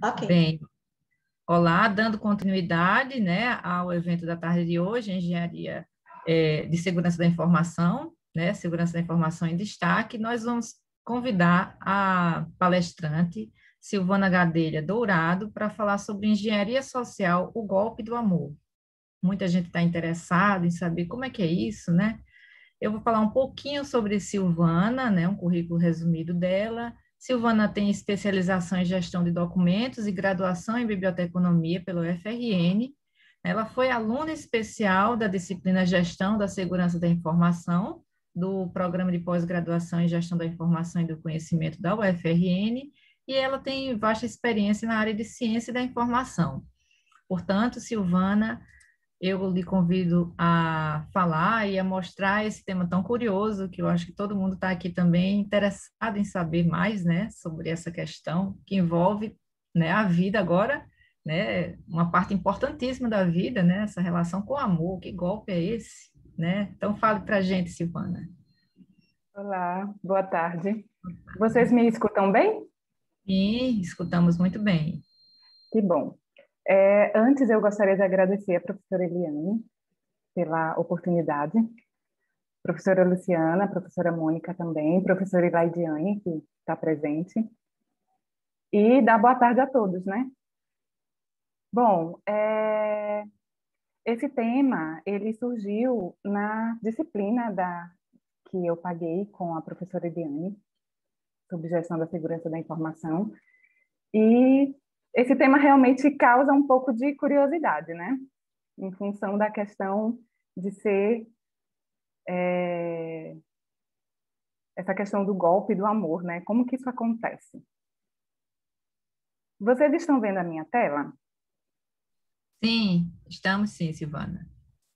Ok. Bem, olá, dando continuidade, né, ao evento da tarde de hoje, Engenharia de Segurança da Informação, né, Segurança da Informação em Destaque, nós vamos convidar a palestrante Silvana Gadelha Dourado para falar sobre engenharia social, o golpe do amor. Muita gente está interessada em saber como é que é isso, né? Eu vou falar um pouquinho sobre Silvana, né, um currículo resumido dela. Silvana tem especialização em gestão de documentos e graduação em biblioteconomia pelo UFRN. Ela foi aluna especial da disciplina Gestão da Segurança da Informação, do Programa de Pós-Graduação em Gestão da Informação e do Conhecimento da UFRN, e ela tem vasta experiência na área de ciência da informação. Portanto, Silvana, eu lhe convido a falar e a mostrar esse tema tão curioso, que eu acho que todo mundo está aqui também interessado em saber mais, né, sobre essa questão que envolve, né, a vida agora, né, uma parte importantíssima da vida, né, essa relação com o amor. Que golpe é esse, né? Então fale para a gente, Silvana. Olá, boa tarde. Vocês me escutam bem? E escutamos muito bem. Que bom. Antes, eu gostaria de agradecer a professora Eliane pela oportunidade, professora Luciana, professora Mônica também, professora Ilaidiane, que está presente, e dar boa tarde a todos, né? Bom, esse tema, ele surgiu na disciplina que eu paguei com a professora Eliane, sobre gestão da segurança da informação, e esse tema realmente causa um pouco de curiosidade, né? Em função da questão de ser essa questão do golpe do amor, né? Como que isso acontece? Vocês estão vendo a minha tela? Sim, estamos sim, Silvana.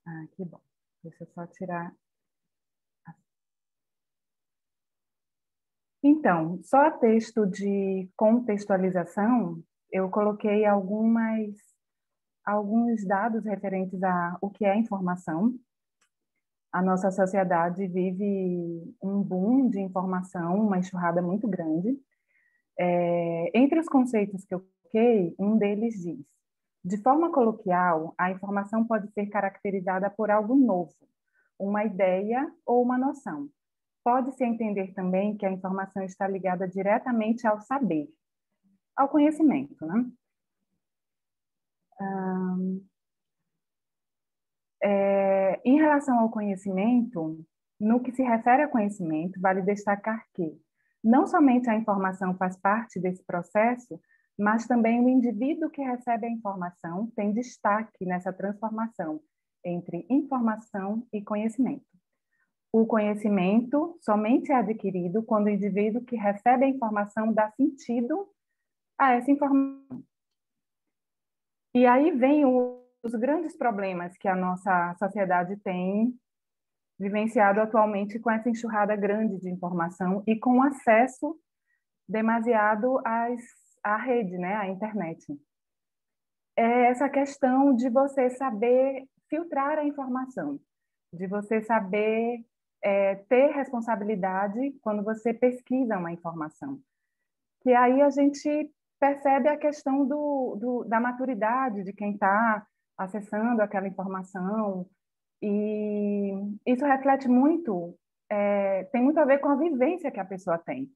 Ah, que bom. Deixa eu só tirar. Então, só a texto de contextualização, eu coloquei alguns dados referentes a o que é informação. A nossa sociedade vive um boom de informação, uma enxurrada muito grande. Entre os conceitos que eu coloquei, um deles diz: de forma coloquial, a informação pode ser caracterizada por algo novo, uma ideia ou uma noção. Pode-se entender também que a informação está ligada diretamente ao saber, ao conhecimento, né? Em relação ao conhecimento, no que se refere a conhecimento, vale destacar que não somente a informação faz parte desse processo, mas também o indivíduo que recebe a informação tem destaque nessa transformação entre informação e conhecimento. O conhecimento somente é adquirido quando o indivíduo que recebe a informação dá sentido a essa informação. E aí vem os grandes problemas que a nossa sociedade tem vivenciado atualmente com essa enxurrada grande de informação e com acesso demasiado à rede, né, à internet. É essa questão de você saber filtrar a informação, de você saber ter responsabilidade quando você pesquisa uma informação. Que aí a gente percebe a questão da maturidade de quem está acessando aquela informação, e isso reflete muito, tem muito a ver com a vivência que a pessoa tem.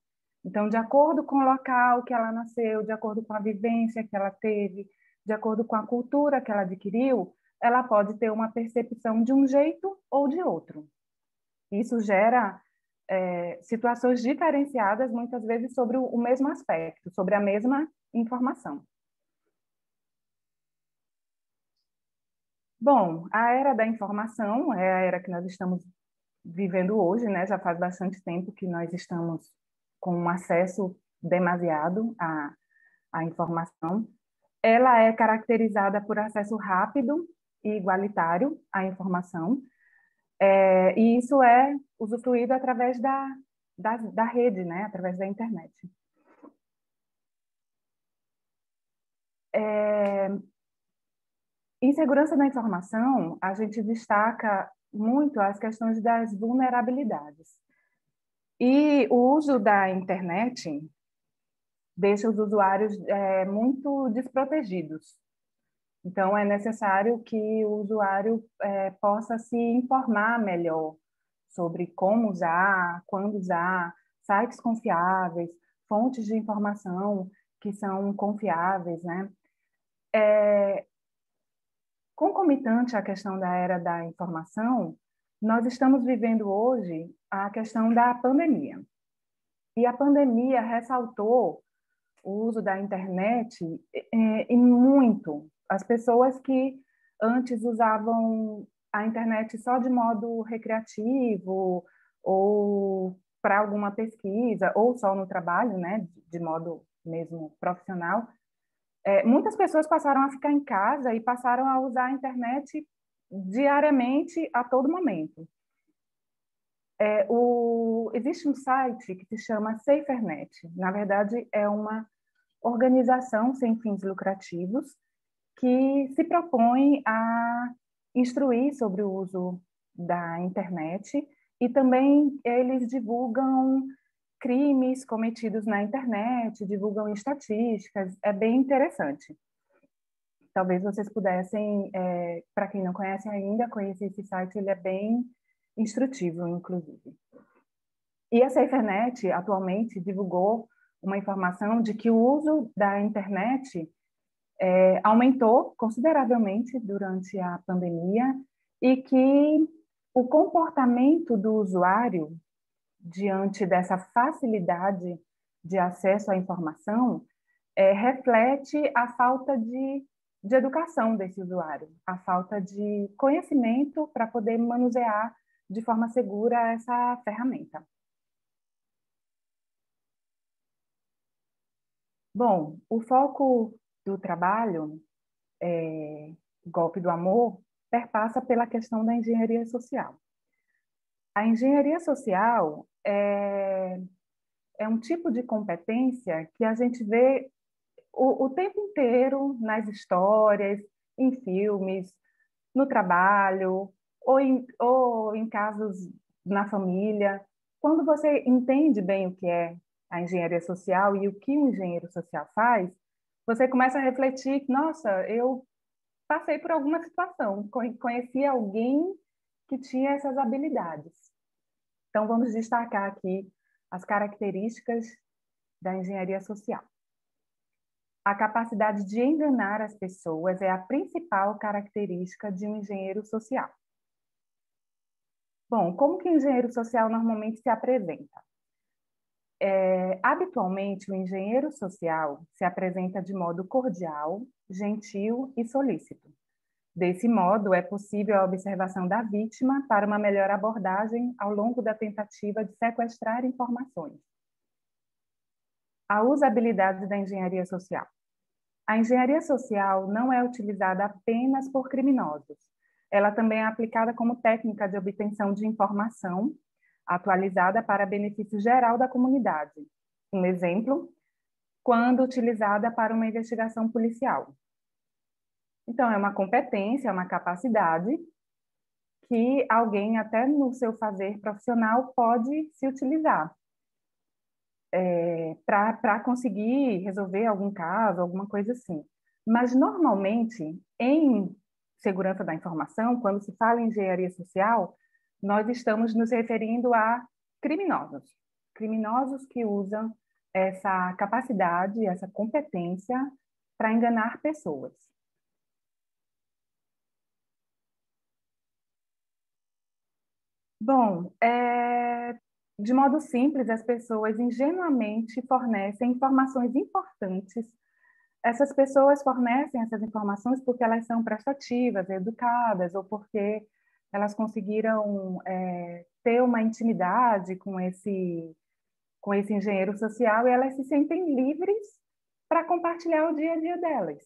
Então, de acordo com o local que ela nasceu, de acordo com a vivência que ela teve, de acordo com a cultura que ela adquiriu, ela pode ter uma percepção de um jeito ou de outro. Isso gera situações diferenciadas, muitas vezes, sobre o mesmo aspecto, sobre a mesma informação. Bom, a era da informação é a era que nós estamos vivendo hoje, né? Já faz bastante tempo que nós estamos com um acesso demasiado à informação. Ela é caracterizada por acesso rápido e igualitário à informação, e isso é usufruído através da rede, né? Através da internet. Em segurança da informação, a gente destaca muito as questões das vulnerabilidades. E o uso da internet, deixa os usuários muito desprotegidos. Então, é necessário que o usuário possa se informar melhor sobre como usar, quando usar, sites confiáveis, fontes de informação que são confiáveis, né? Concomitante à questão da era da informação, nós estamos vivendo hoje a questão da pandemia. E a pandemia ressaltou o uso da internet e muito. As pessoas que antes usavam a internet só de modo recreativo ou para alguma pesquisa ou só no trabalho, né, de modo mesmo profissional, muitas pessoas passaram a ficar em casa e passaram a usar a internet diariamente, a todo momento. Existe um site que se chama SaferNet. Na verdade, é uma organização sem fins lucrativos que se propõe a instruir sobre o uso da internet e também eles divulgam crimes cometidos na internet, divulgam estatísticas, é bem interessante. Talvez vocês pudessem, para quem não conhece ainda, conhecer esse site, ele é bem instrutivo, inclusive. E a SaferNet, atualmente, divulgou uma informação de que o uso da internet aumentou consideravelmente durante a pandemia e que o comportamento do usuário diante dessa facilidade de acesso à informação reflete a falta de educação desse usuário, a falta de conhecimento para poder manusear de forma segura essa ferramenta. Bom, o foco do trabalho, Golpe do Amor, perpassa pela questão da engenharia social. A engenharia social é um tipo de competência que a gente vê o tempo inteiro nas histórias, em filmes, no trabalho, ou em casos na família. Quando você entende bem o que é a engenharia social e o que um engenheiro social faz, você começa a refletir, nossa, eu passei por alguma situação, conheci alguém que tinha essas habilidades. Então, vamos destacar aqui as características da engenharia social. A capacidade de enganar as pessoas é a principal característica de um engenheiro social. Bom, como que o engenheiro social normalmente se apresenta? Habitualmente, o engenheiro social se apresenta de modo cordial, gentil e solícito. Desse modo, é possível a observação da vítima para uma melhor abordagem ao longo da tentativa de sequestrar informações. A usabilidade da engenharia social. A engenharia social não é utilizada apenas por criminosos. Ela também é aplicada como técnica de obtenção de informação atualizada para benefício geral da comunidade. Um exemplo, quando utilizada para uma investigação policial. Então, é uma competência, é uma capacidade que alguém, até no seu fazer profissional, pode se utilizar para conseguir resolver algum caso, alguma coisa assim. Mas, normalmente, em segurança da informação, quando se fala em engenharia social, nós estamos nos referindo a criminosos. Criminosos que usam essa capacidade, essa competência para enganar pessoas. Bom, de modo simples, as pessoas ingenuamente fornecem informações importantes. Essas pessoas fornecem essas informações porque elas são prestativas, educadas, ou porque elas conseguiram ter uma intimidade com esse engenheiro social e elas se sentem livres para compartilhar o dia a dia delas.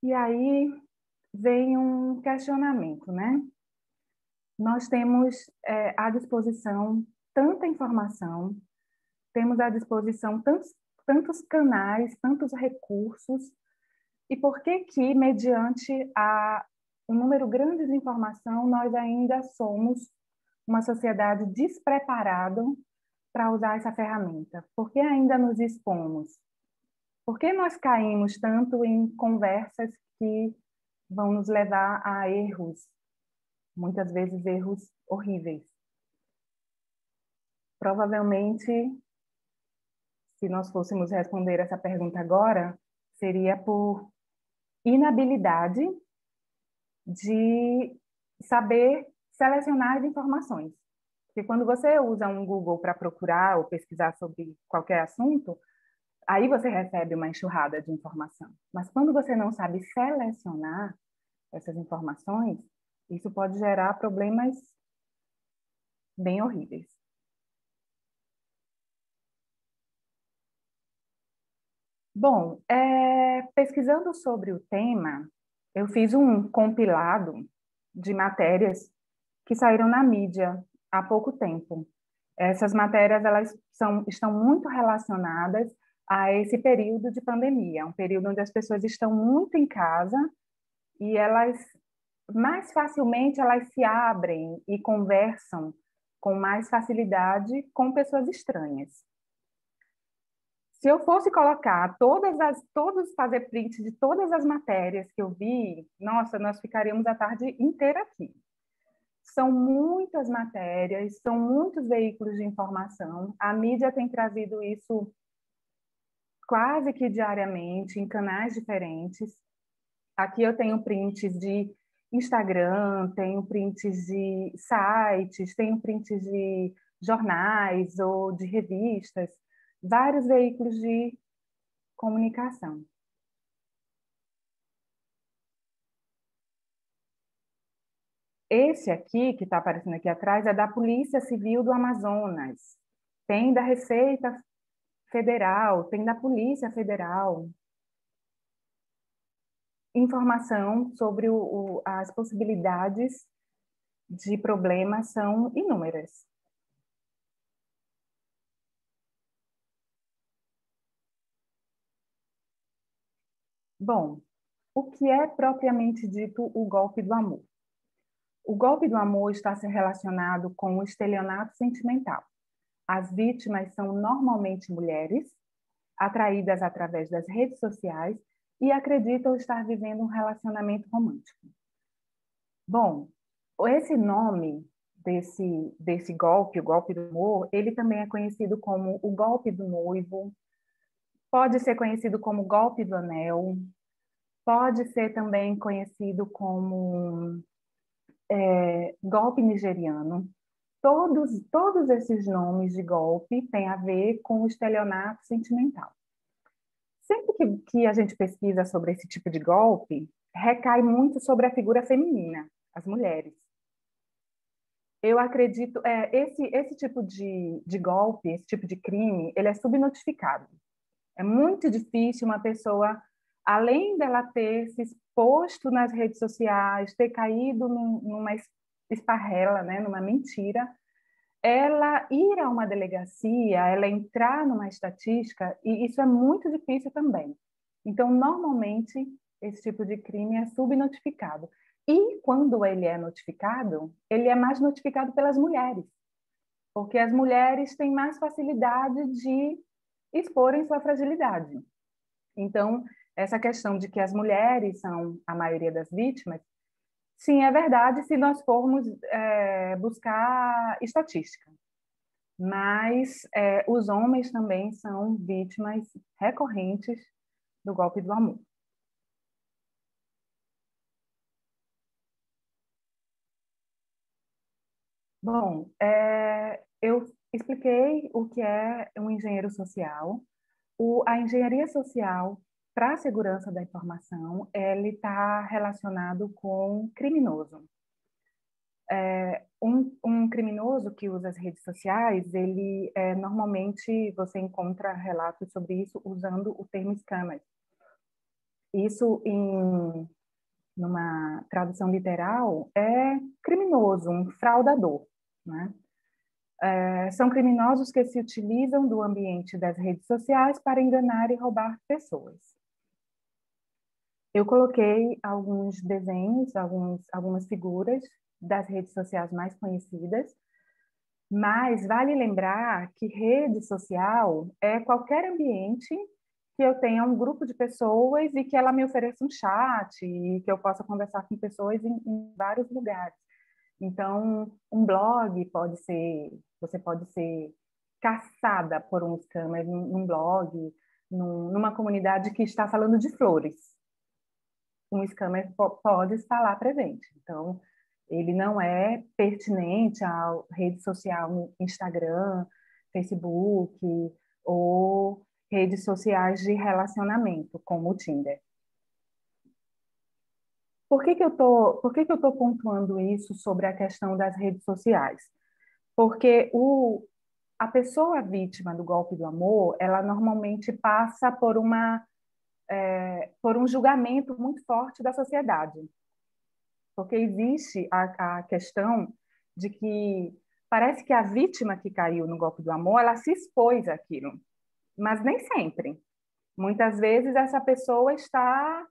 E aí vem um questionamento, né? Nós temos à disposição tanta informação, temos à disposição tantos canais, tantos recursos, e por que mediante um número grande de informação, nós ainda somos uma sociedade despreparada para usar essa ferramenta? Por que ainda nos expomos? Por que nós caímos tanto em conversas que vão nos levar a erros, muitas vezes erros horríveis? Provavelmente, se nós fôssemos responder essa pergunta agora, seria por inabilidade de saber selecionar as informações. Porque quando você usa um Google para procurar ou pesquisar sobre qualquer assunto, aí você recebe uma enxurrada de informação. Mas quando você não sabe selecionar essas informações, isso pode gerar problemas bem horríveis. Bom, pesquisando sobre o tema, eu fiz um compilado de matérias que saíram na mídia há pouco tempo. Essas matérias estão muito relacionadas a esse período de pandemia, um período onde as pessoas estão muito em casa e elas mais facilmente elas se abrem e conversam com mais facilidade com pessoas estranhas. Se eu fosse colocar fazer print de todas as matérias que eu vi, nossa, nós ficaríamos a tarde inteira aqui. São muitas matérias, são muitos veículos de informação. A mídia tem trazido isso quase que diariamente, em canais diferentes. Aqui eu tenho prints de Instagram, tenho prints de sites, tenho prints de jornais ou de revistas, vários veículos de comunicação. Esse aqui, que está aparecendo aqui atrás, é da Polícia Civil do Amazonas. Tem da Receita Federal, tem da Polícia Federal. Informação sobre as possibilidades de problemas são inúmeras. Bom, o que é propriamente dito o golpe do amor? O golpe do amor está se relacionado com o estelionato sentimental. As vítimas são normalmente mulheres, atraídas através das redes sociais e acreditam estar vivendo um relacionamento romântico. Bom, esse nome desse golpe, o golpe do amor, ele também é conhecido como o golpe do noivo, pode ser conhecido como golpe do anel, pode ser também conhecido como golpe nigeriano. Todos esses nomes de golpe têm a ver com o estelionato sentimental. Sempre que a gente pesquisa sobre esse tipo de golpe, recai muito sobre a figura feminina, as mulheres. Eu acredito, esse tipo de golpe, esse tipo de crime, ele é subnotificado. É muito difícil uma pessoa, além dela ter se exposto nas redes sociais, ter caído numa esparrela, né, numa mentira, ela ir a uma delegacia, ela entrar numa estatística, e isso é muito difícil também. Então, normalmente, esse tipo de crime é subnotificado. E quando ele é notificado, ele é mais notificado pelas mulheres, porque as mulheres têm mais facilidade de exporem sua fragilidade. Então, essa questão de que as mulheres são a maioria das vítimas, sim, é verdade se nós formos buscar estatística. Mas os homens também são vítimas recorrentes do golpe do amor. Bom, eu expliquei o que é um engenheiro social. A engenharia social para a segurança da informação, ele está relacionado com criminoso. Um criminoso que usa as redes sociais, ele normalmente você encontra relatos sobre isso usando o termo scammer. Isso, numa tradução literal, é criminoso, um fraudador, né? São criminosos que se utilizam do ambiente das redes sociais para enganar e roubar pessoas. Eu coloquei alguns desenhos, algumas figuras das redes sociais mais conhecidas. Mas vale lembrar que rede social é qualquer ambiente que eu tenha um grupo de pessoas e que ela me ofereça um chat e que eu possa conversar com pessoas em vários lugares. Então, um blog pode ser, você pode ser caçada por um scammer num blog, numa comunidade que está falando de flores. Um scammer pode estar lá presente. Então, ele não é pertinente à rede social no Instagram, Facebook ou redes sociais de relacionamento, como o Tinder. Por que que eu tô pontuando isso sobre a questão das redes sociais? Porque a pessoa vítima do golpe do amor, ela normalmente passa por um julgamento muito forte da sociedade. Porque existe a questão de que parece que a vítima que caiu no golpe do amor, ela se expôs àquilo, mas nem sempre. Muitas vezes essa pessoa está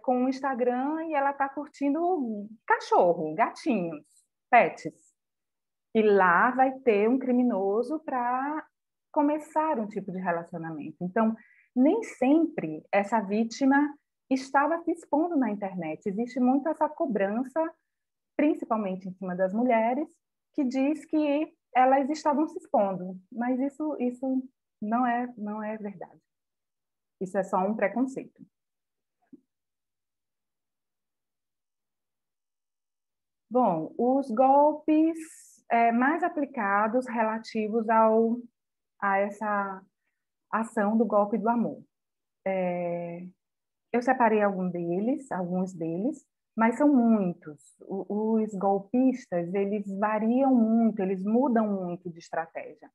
com o Instagram e ela está curtindo cachorro, gatinhos, pets. E lá vai ter um criminoso para começar um tipo de relacionamento. Então, nem sempre essa vítima estava se expondo na internet. Existe muito essa cobrança, principalmente em cima das mulheres, que diz que elas estavam se expondo. Mas isso não é verdade. Isso é só um preconceito. Bom, os golpes mais aplicados relativos a essa ação do golpe do amor. Eu separei alguns deles, mas são muitos. Os golpistas, eles variam muito, eles mudam muito de estratégia.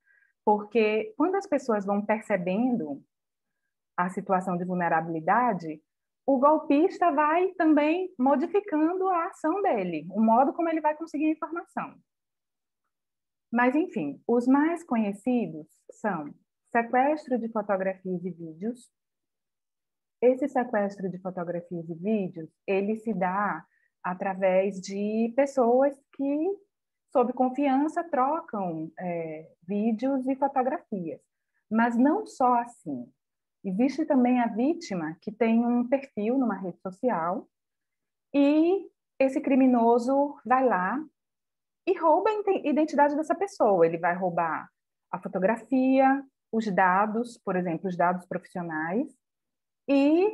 Porque quando as pessoas vão percebendo a situação de vulnerabilidade, o golpista vai também modificando a ação dele, o modo como ele vai conseguir a informação. Mas, enfim, os mais conhecidos são sequestro de fotografias e vídeos. Esse sequestro de fotografias e vídeos, ele se dá através de pessoas que, sob confiança, trocam vídeos e fotografias. Mas não só assim. Existe também a vítima que tem um perfil numa rede social e esse criminoso vai lá e rouba a identidade dessa pessoa. Ele vai roubar a fotografia, os dados, por exemplo, os dados profissionais e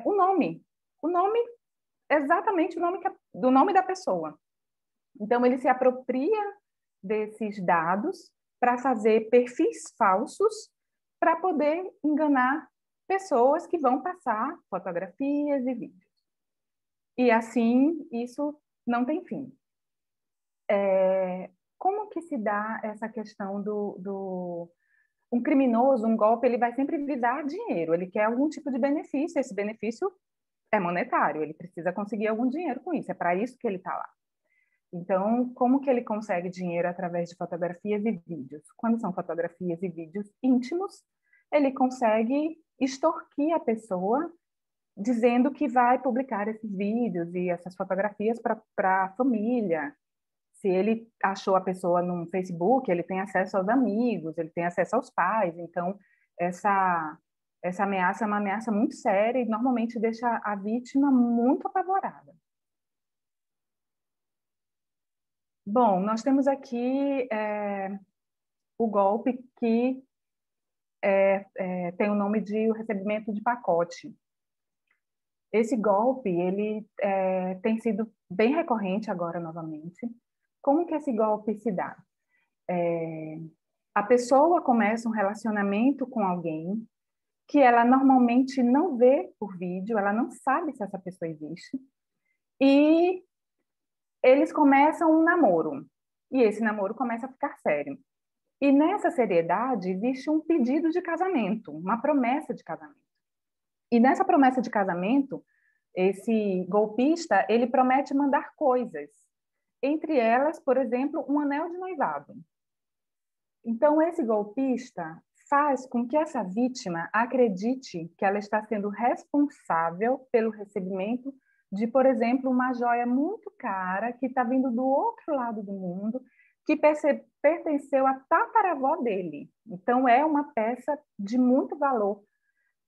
o nome, exatamente o nome do nome da pessoa. Então, ele se apropria desses dados para fazer perfis falsos para poder enganar pessoas que vão passar fotografias e vídeos. E assim, isso não tem fim. Como que se dá essa questão um criminoso, um golpe, ele vai sempre visar dinheiro, ele quer algum tipo de benefício, esse benefício é monetário, ele precisa conseguir algum dinheiro com isso, é para isso que ele está lá. Então, como que ele consegue dinheiro através de fotografias e vídeos? Quando são fotografias e vídeos íntimos, ele consegue extorquir a pessoa dizendo que vai publicar esses vídeos e essas fotografias para a família. Se ele achou a pessoa no Facebook, ele tem acesso aos amigos, ele tem acesso aos pais. Então, essa ameaça é uma ameaça muito séria e normalmente deixa a vítima muito apavorada. Bom, nós temos aqui o golpe que tem o nome de o recebimento de pacote. Esse golpe ele tem sido bem recorrente agora novamente. Como que esse golpe se dá? A pessoa começa um relacionamento com alguém que ela normalmente não vê por vídeo, ela não sabe se essa pessoa existe, e eles começam um namoro, e esse namoro começa a ficar sério. E nessa seriedade existe um pedido de casamento, uma promessa de casamento. E nessa promessa de casamento, esse golpista, ele promete mandar coisas, entre elas, por exemplo, um anel de noivado. Então, esse golpista faz com que essa vítima acredite que ela está sendo responsável pelo recebimento de, por exemplo, uma joia muito cara que está vindo do outro lado do mundo, que pertenceu à tataravó dele. Então, é uma peça de muito valor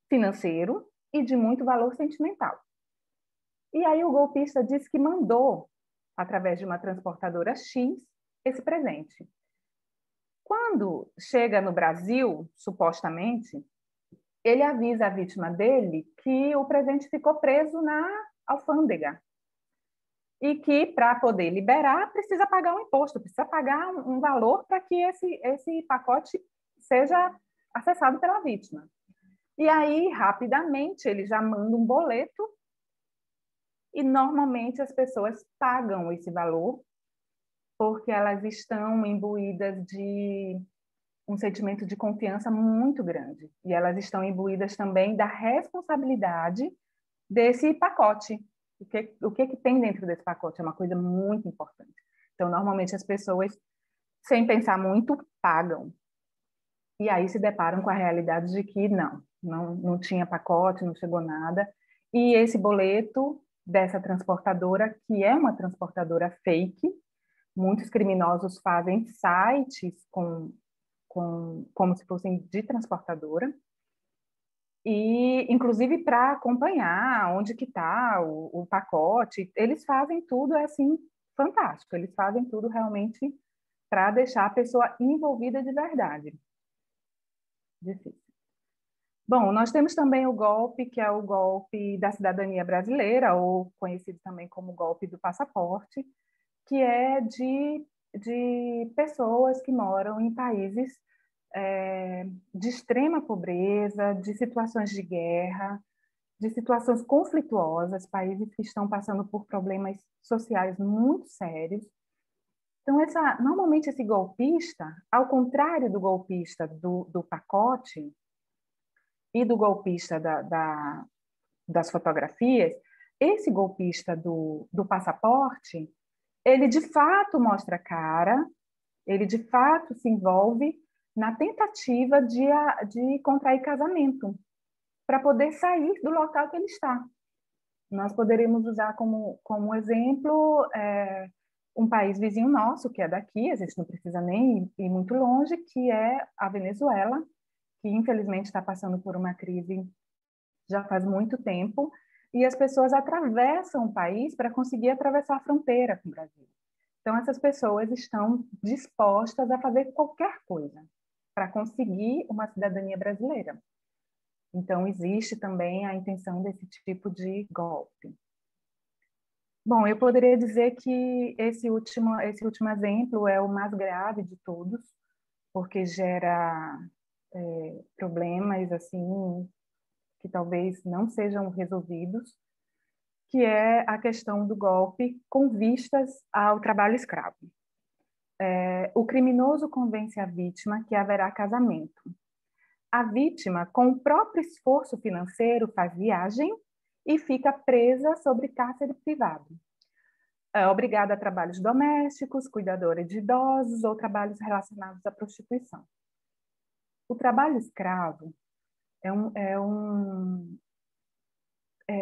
financeiro e de muito valor sentimental. E aí o golpista disse que mandou, através de uma transportadora X, esse presente. Quando chega no Brasil, supostamente, ele avisa a vítima dele que o presente ficou preso na alfândega e que, para poder liberar, precisa pagar um imposto, precisa pagar um valor para que esse pacote seja acessado pela vítima. E aí, rapidamente, ele já manda um boleto e, normalmente, as pessoas pagam esse valor porque elas estão imbuídas de um sentimento de confiança muito grande. E elas estão imbuídas também da responsabilidade desse pacote. O que tem dentro desse pacote é uma coisa muito importante. Então, normalmente, as pessoas, sem pensar muito, pagam. E aí se deparam com a realidade de que não tinha pacote, não chegou nada. E esse boleto dessa transportadora, que é uma transportadora fake, muitos criminosos fazem sites como se fossem de transportadora, e inclusive para acompanhar onde que está o pacote, eles fazem tudo assim fantástico, eles fazem tudo realmente para deixar a pessoa envolvida de verdade. Difícil. Bom, nós temos também o golpe, que é o golpe da cidadania brasileira, ou conhecido também como golpe do passaporte, que é de pessoas que moram em países de extrema pobreza, de situações de guerra, de situações conflituosas, países que estão passando por problemas sociais muito sérios. Então, normalmente esse golpista, ao contrário do golpista do pacote e do golpista das fotografias, esse golpista do passaporte, ele de fato mostra a cara, ele de fato se envolve na tentativa de contrair casamento, para poder sair do local que ele está. Nós poderíamos usar como exemplo um país vizinho nosso, que é daqui, a gente não precisa nem ir muito longe, que é a Venezuela, que infelizmente está passando por uma crise já faz muito tempo, e as pessoas atravessam o país para conseguir atravessar a fronteira com o Brasil. Então, essas pessoas estão dispostas a fazer qualquer coisa para conseguir uma cidadania brasileira. Então, existe também a intenção desse tipo de golpe. Bom, eu poderia dizer que esse último exemplo é o mais grave de todos, porque gera problemas assim que talvez não sejam resolvidos, que é a questão do golpe com vistas ao trabalho escravo. O criminoso convence a vítima que haverá casamento. A vítima, com o próprio esforço financeiro, faz viagem e fica presa sobre cárcere privado. É obrigada a trabalhos domésticos, cuidadora de idosos ou trabalhos relacionados à prostituição. O trabalho escravo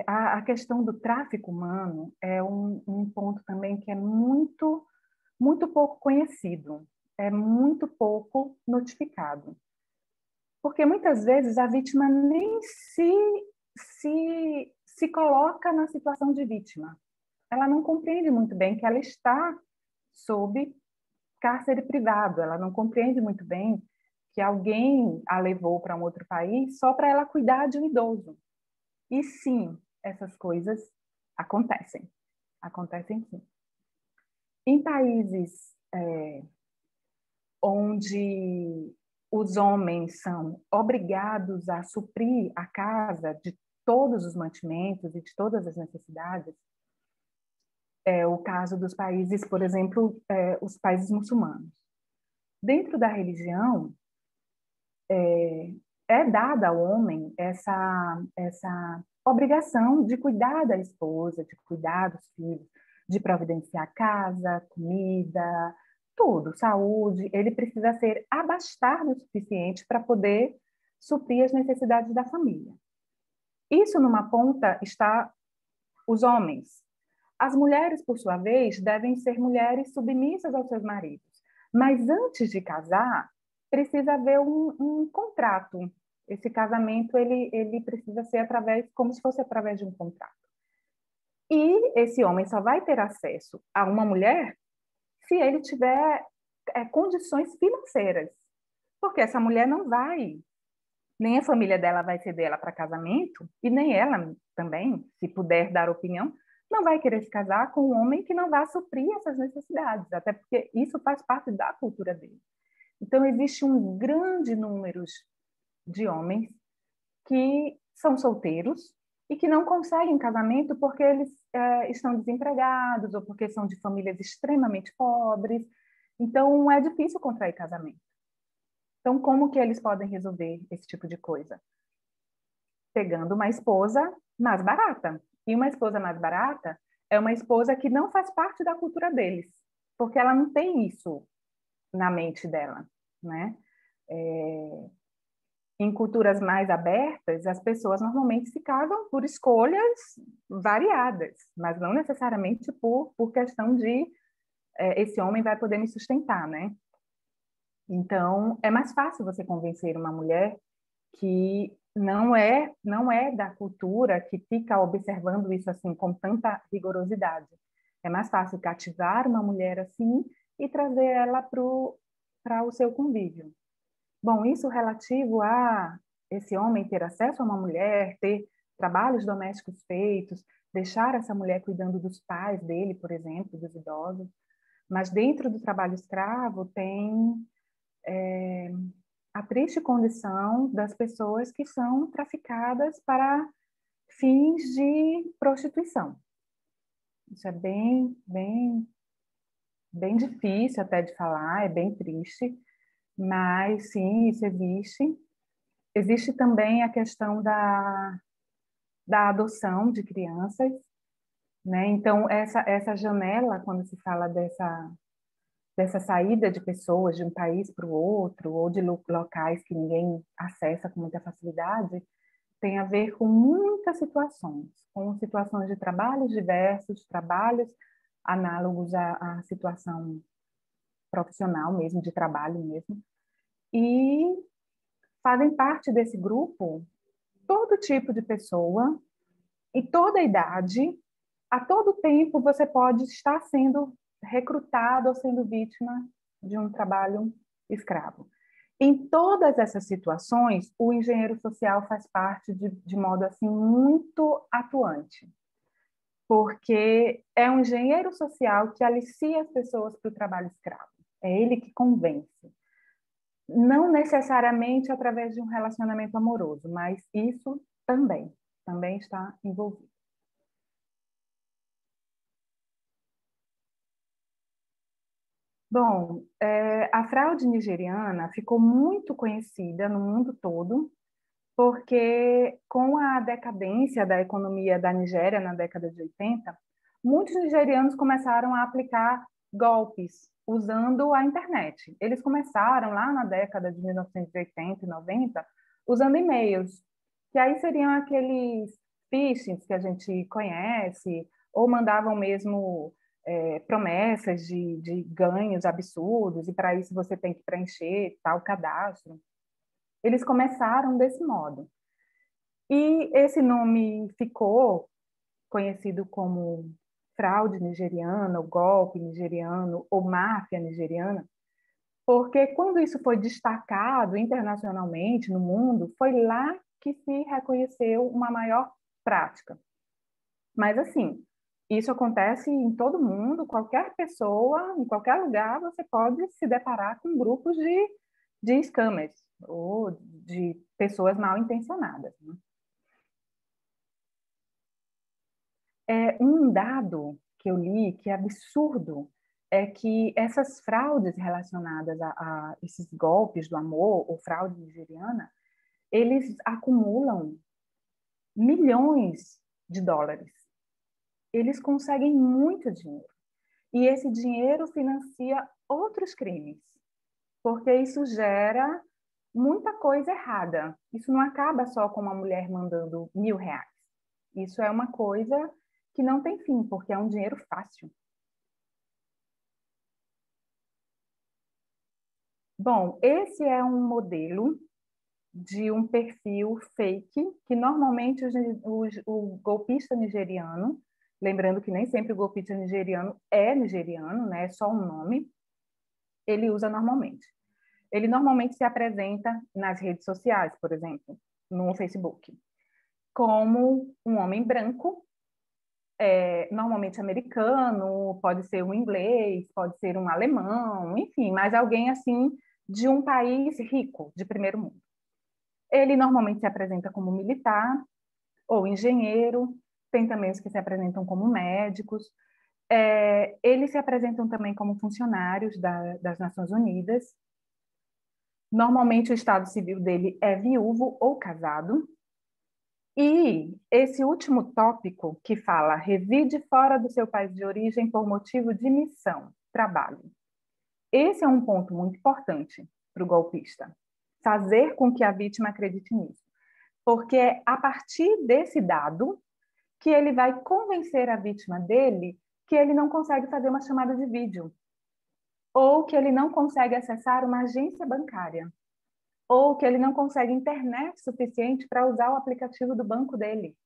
a questão do tráfico humano é um ponto também que é muito, muito pouco conhecido, é muito pouco notificado. Porque muitas vezes a vítima nem se coloca na situação de vítima. Ela não compreende muito bem que ela está sob cárcere privado, ela não compreende muito bem que alguém a levou para um outro país só para ela cuidar de um idoso. E sim, essas coisas acontecem sim. Em países onde os homens são obrigados a suprir a casa de todos os mantimentos e de todas as necessidades, é o caso dos países, por exemplo, os países muçulmanos. Dentro da religião, é dada ao homem essa obrigação de cuidar da esposa, de cuidar dos filhos, de providenciar casa, comida, tudo, saúde. Ele precisa ser abastado o suficiente para poder suprir as necessidades da família. Isso, numa ponta, está os homens. As mulheres, por sua vez, devem ser mulheres submissas aos seus maridos, Mas antes de casar, precisa haver um contrato. Esse casamento ele precisa ser como se fosse através de um contrato. E esse homem só vai ter acesso a uma mulher se ele tiver condições financeiras, porque essa mulher não vai, nem a família dela vai ceder ela para casamento, e nem ela também, se puder dar opinião, não vai querer se casar com um homem que não vai suprir essas necessidades, até porque isso faz parte da cultura dele. Então, existe um grande número de homens que são solteiros e que não conseguem casamento porque eles estão desempregados ou porque são de famílias extremamente pobres. Então, é difícil contrair casamento. Então, como que eles podem resolver esse tipo de coisa? Pegando uma esposa mais barata. E uma esposa mais barata é uma esposa que não faz parte da cultura deles, porque ela não tem isso na mente dela, né? Em culturas mais abertas, as pessoas normalmente se casam por escolhas variadas, mas não necessariamente por questão de esse homem vai poder me sustentar, né? Então, é mais fácil você convencer uma mulher que não é da cultura, que fica observando isso assim com tanta rigorosidade. É mais fácil cativar uma mulher assim e trazer ela para o seu convívio. Bom, isso relativo a esse homem ter acesso a uma mulher, ter trabalhos domésticos feitos, deixar essa mulher cuidando dos pais dele, por exemplo, dos idosos. Mas dentro do trabalho escravo tem a triste condição das pessoas que são traficadas para fins de prostituição. Isso é bem difícil até de falar, é bem triste, mas sim, isso existe. Existe também a questão da adoção de crianças, né? Então, essa janela, quando se fala dessa saída de pessoas de um país para o outro, ou de locais que ninguém acessa com muita facilidade, tem a ver com situações de trabalhos diversos, trabalhos análogos à situação profissional mesmo, de trabalho mesmo, e fazem parte desse grupo todo tipo de pessoa, e toda idade, a todo tempo você pode estar sendo recrutado ou sendo vítima de um trabalho escravo. Em todas essas situações, o engenheiro social faz parte de modo assim muito atuante, porque é um engenheiro social que alicia as pessoas para o trabalho escravo. É ele que convence. Não necessariamente através de um relacionamento amoroso, mas isso também está envolvido. Bom, a fraude nigeriana ficou muito conhecida no mundo todo, porque com a decadência da economia da Nigéria na década de 80, muitos nigerianos começaram a aplicar golpes usando a internet. Eles começaram lá na década de 1980 e 90 usando e-mails, que aí seriam aqueles phishings que a gente conhece, ou mandavam mesmo promessas de ganhos absurdos, e para isso você tem que preencher tal cadastro. Eles começaram desse modo. E esse nome ficou conhecido como fraude nigeriana, ou golpe nigeriano, ou máfia nigeriana, porque quando isso foi destacado internacionalmente no mundo, foi lá que se reconheceu uma maior prática. Mas, assim, isso acontece em todo mundo, qualquer pessoa, em qualquer lugar, você pode se deparar com grupos de scammers, ou de pessoas mal intencionadas, né? Um dado que eu li, que é absurdo, é que essas fraudes relacionadas a esses golpes do amor, ou fraude nigeriana, eles acumulam milhões de dólares. Eles conseguem muito dinheiro. E esse dinheiro financia outros crimes, porque isso gera muita coisa errada. Isso não acaba só com uma mulher mandando R$ 1.000. Isso é uma coisa que não tem fim, porque é um dinheiro fácil. Bom, esse é um modelo de um perfil fake, que normalmente o golpista nigeriano, lembrando que nem sempre o golpista nigeriano é nigeriano, né? É só um nome, ele usa normalmente. Ele normalmente se apresenta nas redes sociais, por exemplo, no Facebook, como um homem branco, normalmente americano, pode ser um inglês, pode ser um alemão, enfim, mas alguém assim de um país rico, de primeiro mundo. Ele normalmente se apresenta como militar ou engenheiro, tem também os que se apresentam como médicos, eles se apresentam também como funcionários das Nações Unidas. Normalmente o estado civil dele é viúvo ou casado. E esse último tópico que fala reside fora do seu país de origem por motivo de missão, trabalho. Esse é um ponto muito importante para o golpista, fazer com que a vítima acredite nisso. Porque é a partir desse dado que ele vai convencer a vítima dele que ele não consegue fazer uma chamada de vídeo, ou que ele não consegue acessar uma agência bancária, ou que ele não consegue internet suficiente para usar o aplicativo do banco dele.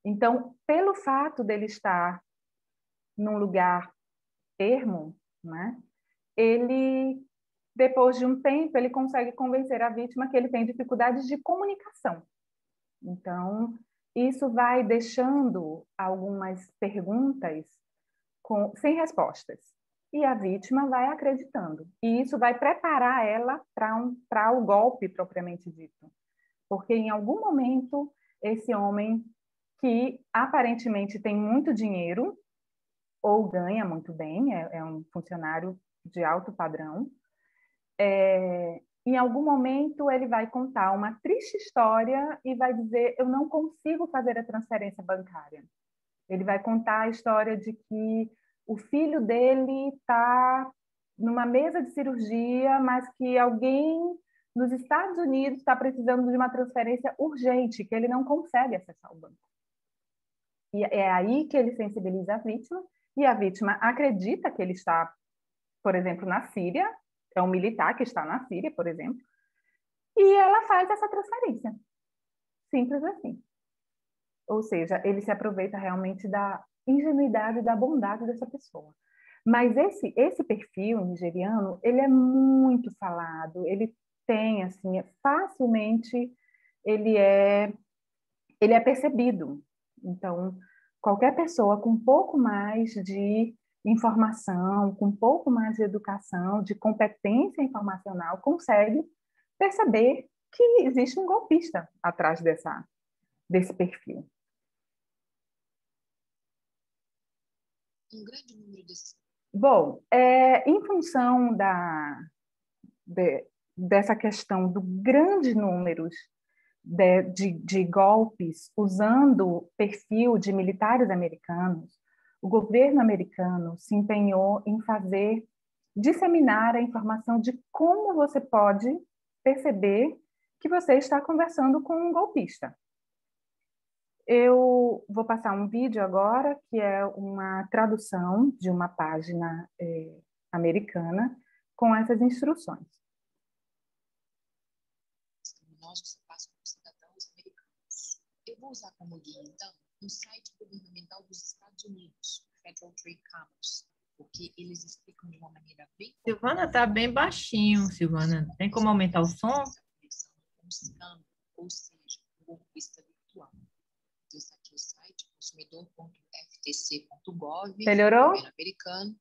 Então, pelo fato dele estar num lugar ermo, né, ele, depois de um tempo, ele consegue convencer a vítima que ele tem dificuldades de comunicação. Então, isso vai deixando algumas perguntas sem respostas. E a vítima vai acreditando. E isso vai preparar ela para o golpe propriamente dito. Porque em algum momento, esse homem que aparentemente tem muito dinheiro ou ganha muito bem, é um funcionário de alto padrão, em algum momento ele vai contar uma triste história e vai dizer: eu não consigo fazer a transferência bancária. Ele vai contar a história de que o filho dele está numa mesa de cirurgia, mas que alguém nos Estados Unidos está precisando de uma transferência urgente, que ele não consegue acessar o banco. E é aí que ele sensibiliza a vítima, e a vítima acredita que ele está, por exemplo, na Síria, é um militar que está na Síria, por exemplo, e ela faz essa transferência. Simples assim. Ou seja, ele se aproveita realmente da ingenuidade e da bondade dessa pessoa. Mas esse perfil nigeriano, ele é muito falado, ele tem, assim, facilmente, ele é percebido. Então, qualquer pessoa com um pouco mais de informação, com um pouco mais de educação, de competência informacional, consegue perceber que existe um golpista atrás desse perfil. Um grande número desses. Bom, em função dessa questão do grande número de golpes usando perfil de militares americanos, o governo americano se empenhou em disseminar a informação de como você pode perceber que você está conversando com um golpista. Eu vou passar um vídeo agora, que é uma tradução de uma página americana com essas instruções. Nós você passa como cidadãos americanos. Eu vou usar como guia, então, um site governamental dos Estados Unidos, Federal Trade Commerce, porque eles explicam de uma maneira bem... Silvana, tá bem baixinho, Silvana. Tem como aumentar o som? Ou seja, um golpista virtual. Então, está aqui o site consumidor.ftc.gov, Melhorou? governo americano,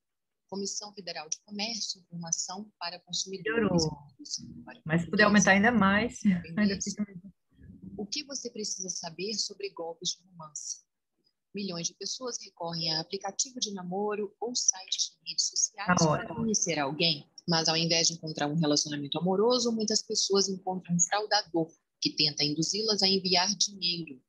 Comissão Federal de Comércio, Informação para Consumidores. Melhorou. Mas se puder aumentar ainda mais, ainda fica... O que você precisa saber sobre golpes de romance? Milhões de pessoas recorrem a aplicativo de namoro ou sites de redes sociais para conhecer alguém, mas ao invés de encontrar um relacionamento amoroso, muitas pessoas encontram um fraudador que tenta induzi-las a enviar dinheiro.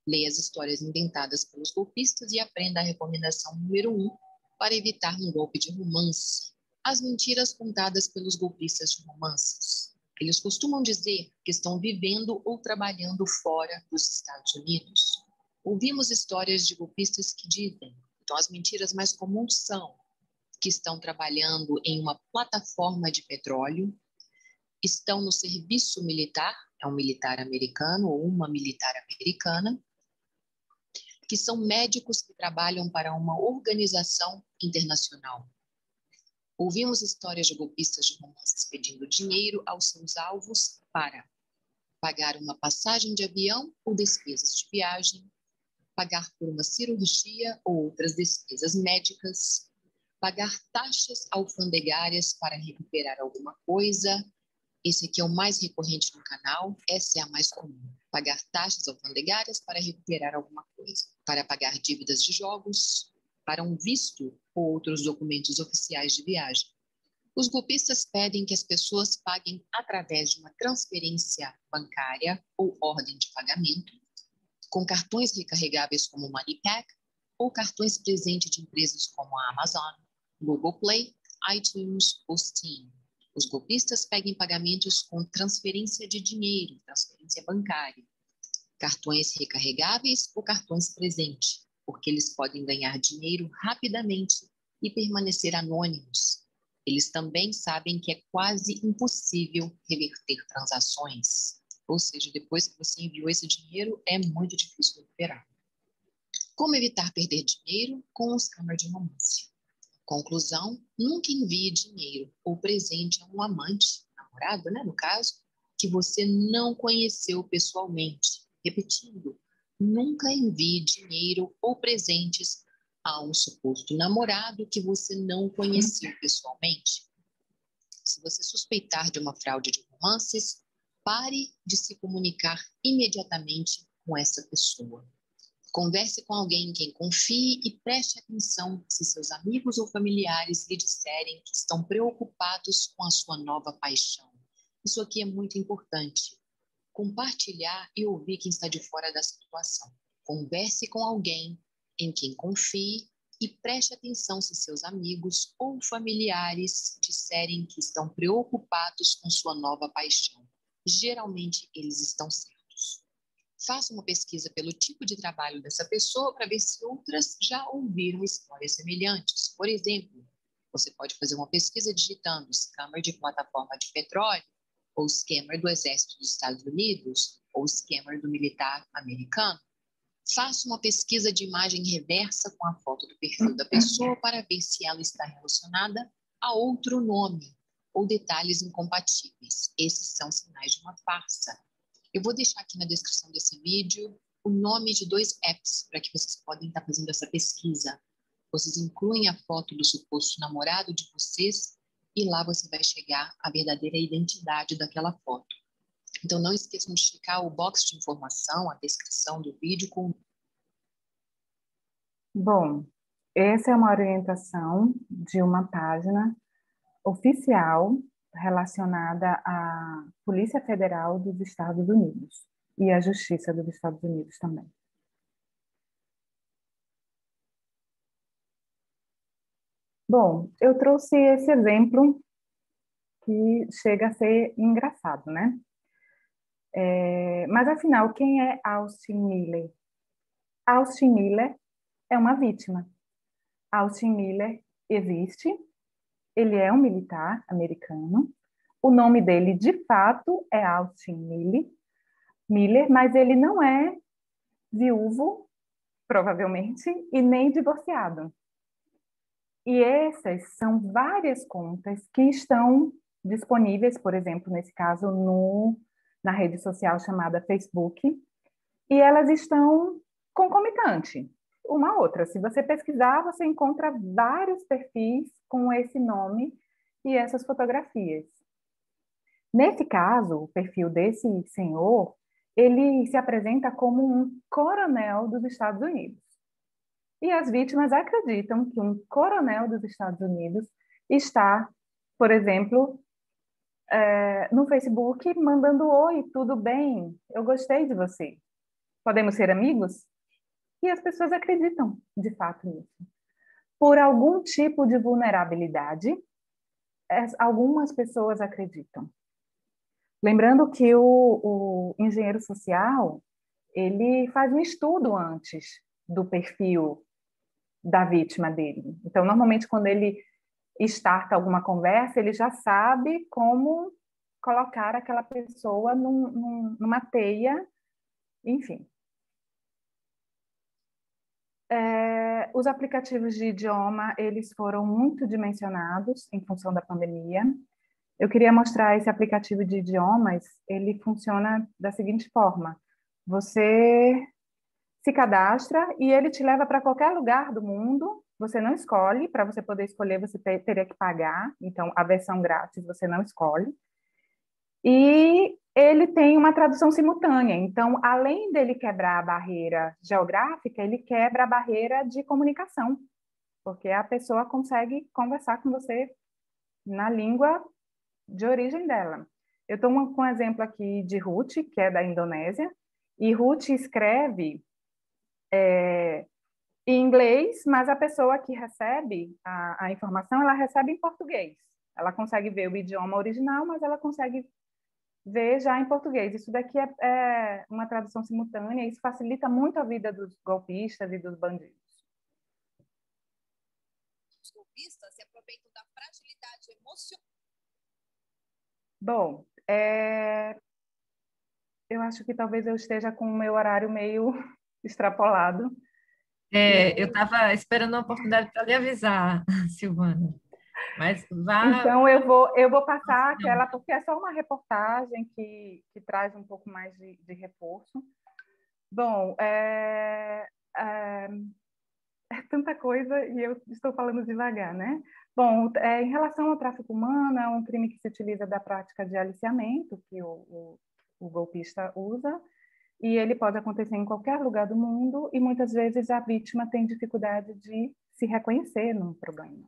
Leia as histórias inventadas pelos golpistas e aprenda a recomendação número 1 para evitar um golpe de romance. As mentiras contadas pelos golpistas de romances. Eles costumam dizer que estão vivendo ou trabalhando fora dos Estados Unidos. Ouvimos histórias de golpistas que dizem, então as mentiras mais comuns são: que estão trabalhando em uma plataforma de petróleo, estão no serviço militar, é um militar americano ou uma militar americana, que são médicos que trabalham para uma organização internacional. Ouvimos histórias de golpistas de romances pedindo dinheiro aos seus alvos para pagar uma passagem de avião ou despesas de viagem, pagar por uma cirurgia ou outras despesas médicas, pagar taxas alfandegárias para recuperar alguma coisa. Esse aqui é o mais recorrente no canal, essa é a mais comum. Pagar taxas alfandegárias para recuperar alguma coisa, para pagar dívidas de jogos, para um visto ou outros documentos oficiais de viagem. Os golpistas pedem que as pessoas paguem através de uma transferência bancária ou ordem de pagamento, com cartões recarregáveis como o MoneyPack ou cartões presente de empresas como a Amazon, Google Play, iTunes ou Steam. Os golpistas pedem pagamentos com transferência de dinheiro, transferência bancária, cartões recarregáveis ou cartões presente, porque eles podem ganhar dinheiro rapidamente e permanecer anônimos. Eles também sabem que é quase impossível reverter transações, ou seja, depois que você enviou esse dinheiro, é muito difícil recuperar. Como evitar perder dinheiro com os scammer de romance? Conclusão, nunca envie dinheiro ou presente a um amante, namorado, né, no caso, que você não conheceu pessoalmente. Repetindo, nunca envie dinheiro ou presentes a um suposto namorado que você não conheceu pessoalmente. Se você suspeitar de uma fraude de romances, pare de se comunicar imediatamente com essa pessoa. Converse com alguém em quem confie e preste atenção se seus amigos ou familiares lhe disserem que estão preocupados com a sua nova paixão. Isso aqui é muito importante. Compartilhar e ouvir quem está de fora da situação. Converse com alguém em quem confie e preste atenção se seus amigos ou familiares disserem que estão preocupados com sua nova paixão. Geralmente, eles estão certos. Faça uma pesquisa pelo tipo de trabalho dessa pessoa para ver se outras já ouviram histórias semelhantes. Por exemplo, você pode fazer uma pesquisa digitando scammer de plataforma de petróleo, ou scammer do Exército dos Estados Unidos, ou scammer do militar americano. Faça uma pesquisa de imagem reversa com a foto do perfil da pessoa para ver se ela está relacionada a outro nome ou detalhes incompatíveis. Esses são sinais de uma farsa. Eu vou deixar aqui na descrição desse vídeo o nome de 2 apps para que vocês podem estar fazendo essa pesquisa. Vocês incluem a foto do suposto namorado de vocês e lá você vai chegar à verdadeira identidade daquela foto. Então, não esqueçam de checar o box de informação, a descrição do vídeo com... Bom, essa é uma orientação de uma página oficial relacionada à Polícia Federal dos Estados Unidos e à Justiça dos Estados Unidos também. Bom, eu trouxe esse exemplo que chega a ser engraçado, né? Mas, afinal, quem é Austin Miller? Austin Miller é uma vítima. Austin Miller existe, ele é um militar americano, o nome dele, de fato, é Austin Miller, mas ele não é viúvo, provavelmente, e nem divorciado. E essas são várias contas que estão disponíveis, por exemplo, nesse caso, na rede social chamada Facebook, e elas estão concomitantes, uma à outra. Se você pesquisar, você encontra vários perfis com esse nome e essas fotografias. Nesse caso, o perfil desse senhor, ele se apresenta como um coronel dos Estados Unidos. E as vítimas acreditam que um coronel dos Estados Unidos está, por exemplo, no Facebook mandando: oi, tudo bem? Eu gostei de você. Podemos ser amigos? E as pessoas acreditam, de fato, nisso. Por algum tipo de vulnerabilidade, algumas pessoas acreditam. Lembrando que o engenheiro social, ele faz um estudo antes do perfil da vítima dele. Então, normalmente, quando ele starta alguma conversa, ele já sabe como colocar aquela pessoa numa teia, enfim. Os aplicativos de idioma, eles foram muito dimensionados em função da pandemia. Eu queria mostrar esse aplicativo de idiomas, ele funciona da seguinte forma: você se cadastra e ele te leva para qualquer lugar do mundo, você não escolhe, para você poder escolher você teria que pagar, então a versão grátis você não escolhe. E ele tem uma tradução simultânea, então além dele quebrar a barreira geográfica, ele quebra a barreira de comunicação, porque a pessoa consegue conversar com você na língua de origem dela. Eu estou com um exemplo aqui de Ruth, que é da Indonésia, e Ruth escreve em inglês, mas a pessoa que recebe a informação, ela recebe em português. Ela consegue ver o idioma original, mas ela consegue ver já em português. Isso daqui é uma tradução simultânea, e isso facilita muito a vida dos golpistas e dos bandidos. Os golpistas se aproveitam da fragilidade emocional. Bom, eu acho que talvez eu esteja com o meu horário meio extrapolado. Eu estava esperando uma oportunidade para lhe avisar, Silvana. Mas vá... Então, eu vou passar aquela, porque é só uma reportagem que traz um pouco mais de reforço. Bom, é tanta coisa e eu estou falando devagar, né? Bom, em relação ao tráfico humano, é um crime que se utiliza da prática de aliciamento, que o golpista usa, e ele pode acontecer em qualquer lugar do mundo, e muitas vezes a vítima tem dificuldade de se reconhecer num problema.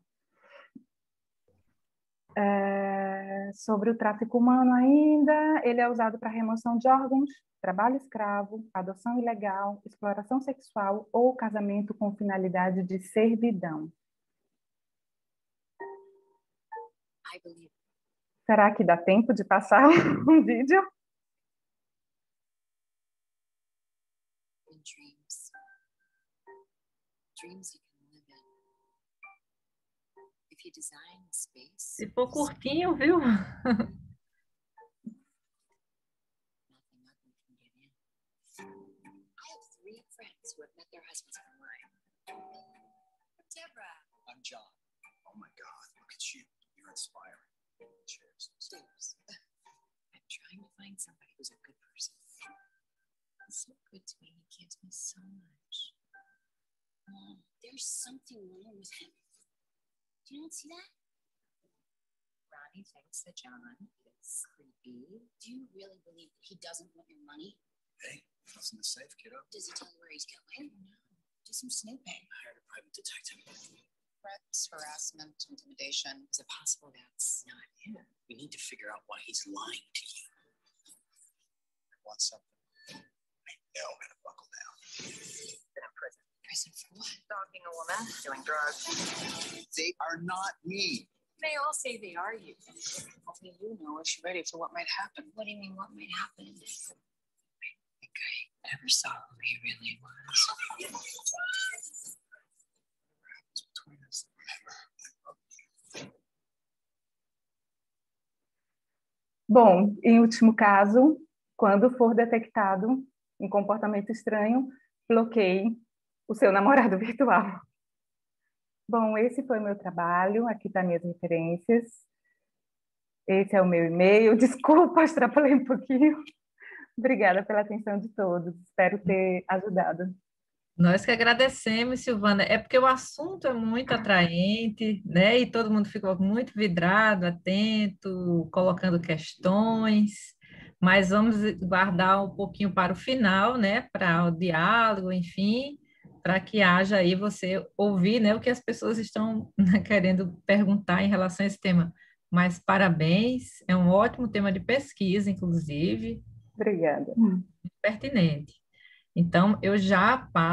Sobre o tráfico humano ainda, ele é usado para remoção de órgãos, trabalho escravo, adoção ilegal, exploração sexual ou casamento com finalidade de servidão. Será que dá tempo de passar um vídeo? Se for curtinho, viu? I'm John. Oh my God, look at you. You're inspiring. Cheers. Cheers. I'm trying to find somebody who's a good person. He's so good to me. He gives me so much. Mom, there's something wrong with him. Do you not see that? Ronnie thinks that John is creepy. Do you really believe that he doesn't want your money? Hey, what's in the safe, kiddo? Does he tell you where he's going? No. Do some snooping. I hired a private detective. Threats, harassment, intimidation. Is it possible that's not him? We need to figure out why he's lying to you. I want something. I know how to buckle down. Been in prison. Prison for what? Stalking a woman, doing drugs. They are not me. They all say they are you. Only you know if you're ready for what might happen. What do you mean, what might happen? I think I never saw who he really was. Bom, em último caso, quando for detectado um comportamento estranho, bloqueie o seu namorado virtual. Bom, esse foi o meu trabalho, aqui estão minhas referências. Esse é o meu e-mail. Desculpa, extrapolei um pouquinho. Obrigada pela atenção de todos. Espero ter ajudado. Nós que agradecemos, Silvana. É porque o assunto é muito atraente, né? E todo mundo ficou muito vidrado, atento, colocando questões. Mas vamos guardar um pouquinho para o final, né? Para o diálogo, enfim, para que haja aí você ouvir, né? O que as pessoas estão querendo perguntar em relação a esse tema. Mas parabéns, é um ótimo tema de pesquisa, inclusive. Obrigada. Pertinente. Então, eu já passo